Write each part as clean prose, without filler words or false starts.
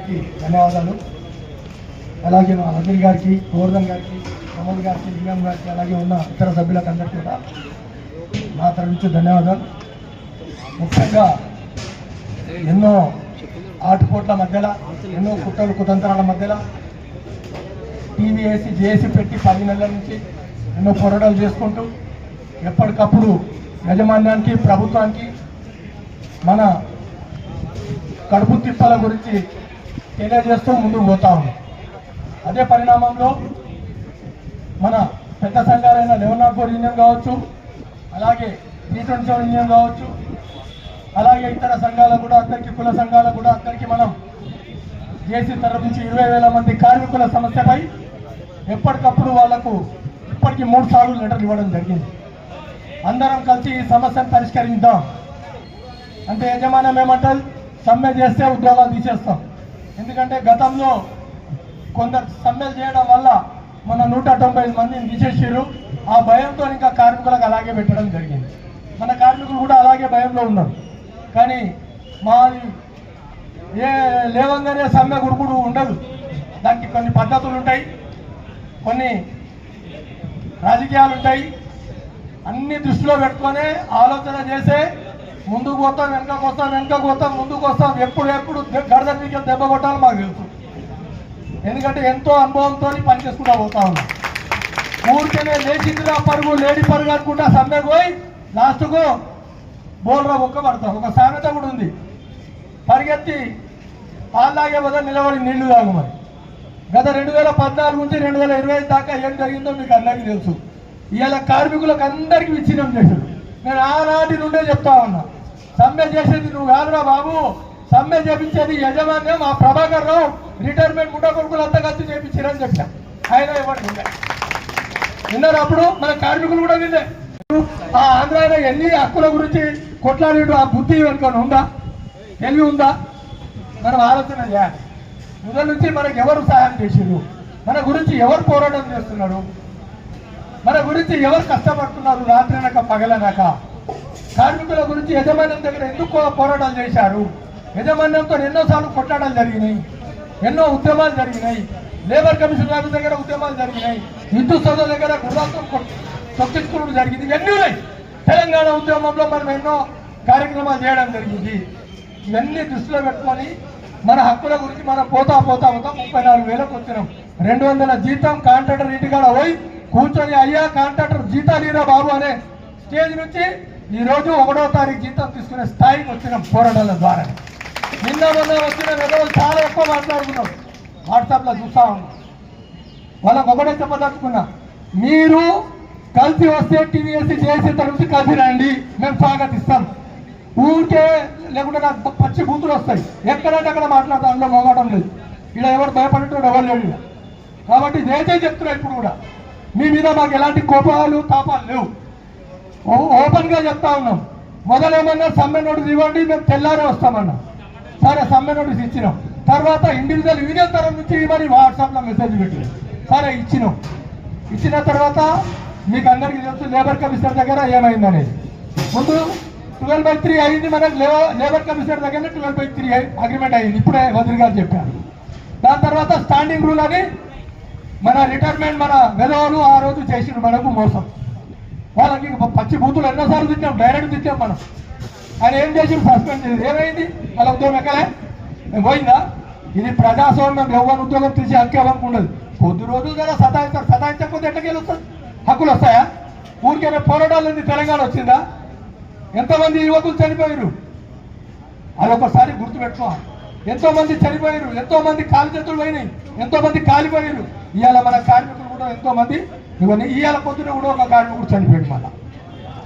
గారికి ధన్యవాదాలు. అలాగే మా అనిల్ గారికి, గోవర్ధన్ గారికి, కమల్ గారికి, లింగం గారికి, అలాగే ఉన్న ఇతర సభ్యులకు అందరికీ కూడా నా తరఫు నుంచి ధన్యవాదాలు. ముఖ్యంగా ఎన్నో ఆటుపోట్ల మధ్యలో, ఎన్నో కుట్రలు కుతంత్రాల మధ్యలో టీవీఏసీ జేఏసీ పెట్టి 10 నెలల నుంచి ఎన్నో పోరాటాలు చేసుకుంటూ ఎప్పటికప్పుడు యాజమాన్యానికి, ప్రభుత్వానికి మన కడుపు తిప్పల గురించి తెలియజేస్తూ ముందుకు పోతా ఉంది. అదే పరిణామంలో మన పెద్ద సంఘాలైన 11 యూనియన్ కావచ్చు, అలాగే 327 యూనియన్ కావచ్చు, అలాగే ఇతర సంఘాలకు కూడా అందరికీ, కుల సంఘాలకు కూడా అందరికీ మనం జేసీ తరఫు నుంచి 20,000 మంది కార్మికుల సమస్యపై ఎప్పటికప్పుడు వాళ్లకు ఇప్పటికీ 3 సార్లు లెటర్లు ఇవ్వడం జరిగింది. అందరం కలిసి ఈ సమస్యను పరిష్కరిద్దాం అంటే యజమానం ఏమంటారు, సమ్మె చేస్తే ఉద్యోగాలు తీసేస్తాం. ఎందుకంటే గతంలో కొందరు సమ్మెలు చేయడం వల్ల మన 190 మందిని తీసేసారు. ఆ భయంతో ఇంకా కార్మికులకు అలాగే పెట్టడం జరిగింది. మన కార్మికులు కూడా అలాగే భయంలో ఉన్నారు. కానీ మాది లేవంగానే సమ్మె గురుకుడు ఉండదు. దానికి కొన్ని పద్ధతులు ఉంటాయి, కొన్ని రాజకీయాలు ఉంటాయి. అన్ని దృష్టిలో పెట్టుకొని ఆలోచన చేసే ముందుకు పోతాం, వెనకకు వస్తాం, వెనకకు వస్తాం, ముందుకు వస్తాం. ఎప్పుడు గడద మీకు దెబ్బ కొట్టాలో మాకు తెలుసు. ఎందుకంటే ఎంతో అనుభవంతో పనిచేసుకుంటూ పోతా ఉన్నాం. ఊరికేనే లేచిందిరా పరుగు, లేడీ పరుగు అనుకుంటా సమ్మెకు పోయి లాస్ట్కు బోల్రా ఒక్క పడతాం. ఒక సామెత కూడా ఉంది, పరిగెత్తి పాలు తాగే బదులు నిలబడి నీళ్లు తాగమని. గత 2014 నుంచి 2020 దాకా ఏం జరిగిందో మీకు అందరికీ తెలుసు. ఇవాళ కార్మికులకు అందరికీ విచ్ఛిన్నం చేశారు. నేను ఆనాటి నుండే చెప్తా ఉన్నా, సమ్మె చేసేది నువ్వు కాదురా బాబు, సమ్మె చేపించేది యజమాన్యం. ఆ ప్రభాకర్ రావు రిటైర్మెంట్ ముఠా కొడుకులు అంతా కలిసి చేపించారని చెప్పా. ఆయన ఇవ్వండి విన్నారు. అప్పుడు మన కార్మికులు కూడా విన్నే. ఆ ఆంధ్రాలో ఎన్ని హక్కుల గురించి కొట్లాడేటు ఆ బుద్ధి అనుకోని ఉందా, తెలివి ఉందా? మనం ఆలోచన చేయాలి. మొదల నుంచి మనకు ఎవరు సహాయం చేసారు, మన గురించి ఎవరు పోరాటం చేస్తున్నారు, మన గురించి ఎవరు కష్టపడుతున్నారు, రాత్రినక పగలనక. కార్మికుల గురించి యజమాన్యం దగ్గర ఎందుకు పోరాటాలు చేశారు, యజమాన్యంతో ఎన్నోసార్లు కొట్లాటలు జరిగినాయి, ఎన్నో ఉద్యమాలు జరిగినాయి. లేబర్ కమిషన్ ఆఫీస్ దగ్గర ఉద్యమాలు జరిగినాయి, విద్యుత్ సౌధ దగ్గర గుర్రాలతో తొక్కించుకోవడం జరిగింది. ఇవన్నీ ఉన్నాయి. తెలంగాణ ఉద్యమంలో మనం ఎన్నో కార్యక్రమాలు చేయడం జరిగింది. ఇవన్నీ దృష్టిలో పెట్టుకొని మన హక్కుల గురించి మనం పోతా 34,000 వచ్చినాం. 200 జీతం కాంట్రాక్టర్ ఇంటికాడ పోయి కూర్చొని, అయ్యా కాంట్రాక్టర్ జీతాలు ఇరా బాబు అనే స్టేజ్ నుంచి ఈరోజు 1వ తారీఖు జీతం తీసుకునే స్థాయికి వచ్చినాం పోరాటాల ద్వారా. నిన్న మొన్న వచ్చిన విధులు చాలా ఎక్కువ మాట్లాడుకున్నాం, వాట్సాప్లో చూస్తా ఉన్నాం. వాళ్ళకు ఒకటే చెప్పదలుచుకున్నా, మీరు కలిసి వస్తే టీవీఎస్సీ జేఏసీ తరఫు కలిసి రండి, మేము స్వాగతిస్తాం. ఊరికే లేకుంటే నాకు పచ్చి బూతులు వస్తాయి, ఎక్కడంటే అక్కడ మాట్లాడతాం, అందులో మోగడం లేదు. ఇలా ఎవరు భయపడేటోడు ఎవరు లేడు. కాబట్టి దయచేసి చెప్తున్నా, ఇప్పుడు కూడా మీ మీద మాకు ఎలాంటి కోపాలు తాపాలు లేవు. ఓపెన్గా చెప్తా ఉన్నాం. మొదలేమన్నా సమ్మె నోటీస్ ఇవ్వండి, మేము తెల్లారే వస్తామన్నాం. సరే సమ్మె నోటీస్ ఇచ్చినాం. తర్వాత ఇండివిజువల్ యూనియన్ తరఫు నుంచి మరి వాట్సాప్లో మెసేజ్ పెట్టినాం. సరే ఇచ్చినాం. ఇచ్చిన తర్వాత మీకు అందరికీ తెలుసు లేబర్ కమిషనర్ దగ్గర ఏమైందనేది. ముందు 12/3 అయింది, మనకు లేబర్ కమిషనర్ దగ్గర 12/3 అగ్రిమెంట్ అయింది. ఇప్పుడే వదిలి గారు చెప్పారు. దాని తర్వాత స్టాండింగ్ రూల్ అని మన రిటైర్మెంట్ మన విధవలు ఆ రోజు చేసిన మనకు మోసం. వాళ్ళకి పచ్చి బూతులు ఎన్నోసార్లు తిట్టాం, డైరెక్ట్ తిట్టాం మనం. ఆయన ఏం చేసి సస్పెండ్ చేసి ఏమైంది, వాళ్ళ ఉద్యోగం ఎక్కలే పోయిందా? ఇది ప్రజాస్వామ్యం. ఎవరు ఉద్యోగం తీసి హక్కు ఉండదు. కొద్ది రోజులు కదా సతాయిస్తారు, సతాయించకపోతే ఎట్లకి వస్తుంది, హక్కులు వస్తాయా? ఊరికైనా పోరాటాలు ఉంది, తెలంగాణ వచ్చిందా? ఎంతమంది యువకులు చనిపోయారు, అదొకసారి గుర్తుపెట్టుకోవాలి. ఎంతో మంది చనిపోయారు, ఎంతో మంది కాలు చేతులు పోయినాయి, ఎంతో మంది కాలిపోయారు. ఇవాళ మన కార్మికులు కూడా ఎంతో మంది ఇవన్నీ. ఇవాళ పొద్దున కూడా ఒక కార్మికుడు చనిపోయాడు మళ్ళా.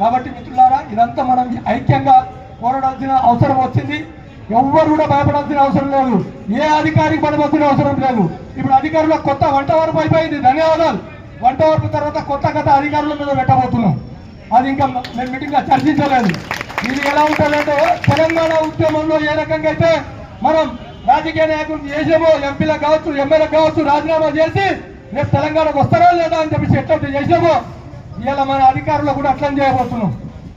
కాబట్టి మిత్రులారా, ఇదంతా మనం ఐక్యంగా పోరాడాల్సిన అవసరం వచ్చింది. ఎవ్వరు కూడా భయపడాల్సిన అవసరం లేదు, ఏ అధికారికి పడవలసిన అవసరం లేదు. ఇప్పుడు అధికారుల కొత్త వంట వరపు అయిపోయింది, ధన్యవాదాలు. వంట వరపు తర్వాత కొత్త అధికారుల మీద పెట్టబోతున్నాం. అది ఇంకా మేము మీటింగ్లో చర్చించలేదు. ఇది ఎలా ఉంటుందంటే, తెలంగాణ ఉద్యమంలో ఏ రకంగా అయితే మనం రాజకీయ నాయకులు చేసేమో, ఎంపీలకు కావచ్చు, ఎమ్మెల్యేలకు కావచ్చు, రాజీనామా చేసి రేపు తెలంగాణకు వస్తారా లేదా అని చెప్పేసి ఎట్లయితే చేసేమో, ఇవాళ మన అధికారులు కూడా అట్లని చేయబోతున్నాం.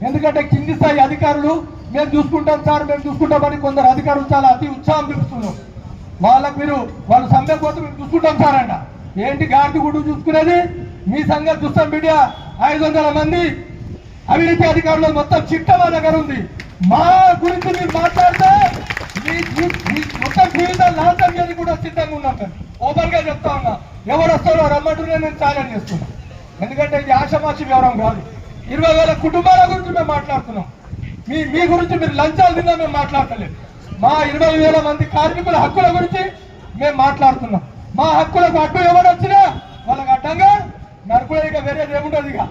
ఎందుకంటే కింది స్థాయి అధికారులు మేము చూసుకుంటాం సార్, మేము చూసుకుంటామని కొందరు అధికారులు చాలా అతి ఉత్సాహం చూపిస్తున్నారు. వాళ్ళకు వాళ్ళు సమ్మె పోతే మేము చూసుకుంటాం సార్ అంట. ఏంటి గాడి గుడ్డు చూసుకునేది? మీ సంగతి చూస్తాం బిడ్డ. 500 మంది అవినీతి అధికారులు మొత్తం చిట్ట మా దగ్గర ఉంది. మా గురించి మీరు మాట్లాడితే మీ మొత్తం జీవితాలు నాశనం చేయని కూడా సిద్ధంగా ఉన్నాం. ఓపెన్ గా చెప్తా ఉన్నా, ఎవరు వస్తారో రమ్మంటూనే నేను ఛాలెంజ్ చేస్తున్నా. ఎందుకంటే ఇది ఆషామాషి వ్యవహారం కాదు. 20,000 కుటుంబాల గురించి మేము మాట్లాడుతున్నాం. మీ గురించి మీరు లంచాలు తిన్నా మేము మాట్లాడతలేదు. మా 20,000 మంది కార్మికుల హక్కుల గురించి మేము మాట్లాడుతున్నాం. మా హక్కులకు అడ్డు ఎవరు వచ్చినా వాళ్ళకి అడ్డంగా నడుపులే, ఇక వేరేది ఏముండదు. ఇక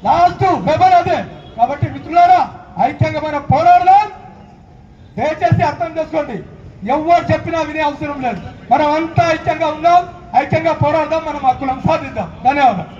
లాస్ట్ వెబర్ అదే. కాబట్టి మిత్రులారా, ఐక్యంగా మనం పోరాడదాం. దయచేసి అర్థం చేసుకోండి, ఎవరు చెప్పినా వినే అవసరం లేదు. మనం అంతా ఐక్యంగా ఉందాం, ఐక్యంగా పోరాడదాం, మనం హక్కులను సాధిద్దాం. ధన్యవాదాలు.